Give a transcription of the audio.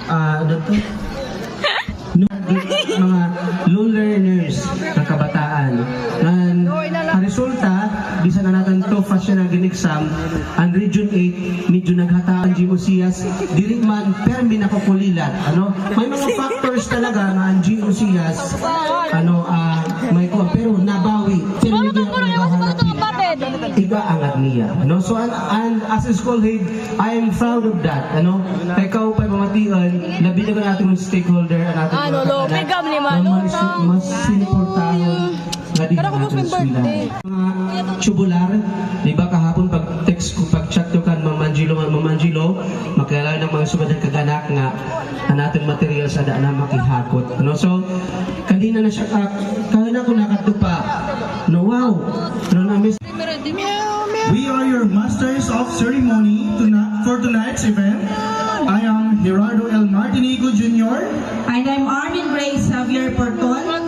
ano to? Mga low learners na kabataan. Ang resulta, bisa na natin to fast siya naging exam, ang Region 8, medyo naghataan G.O.C.S. diri man permi na kukulilat. Ano? May mga factors talaga na ang G.O.C.S. May ko, pero nabawi. Pero iba ang niya. No? So, and as a school head, I am proud of that. Ano? Ikaw pa mamatian, labi na natin yung stakeholder, natin mas siniportahan nga di natin sila. Mga tubular, di ba kahapon pag text ko, pag chat ko kan Mamanjilo, makilala ng mga sumadan kaganak nga natin material sa daan na makihakot. Ano? So, kanina na siya, kahina ko nakatupa. No, wow! Ano namin? We are your masters of ceremony for tonight's event. I am Gerardo L. Martinigo Jr. And I'm Armin Grace Xavier Porton.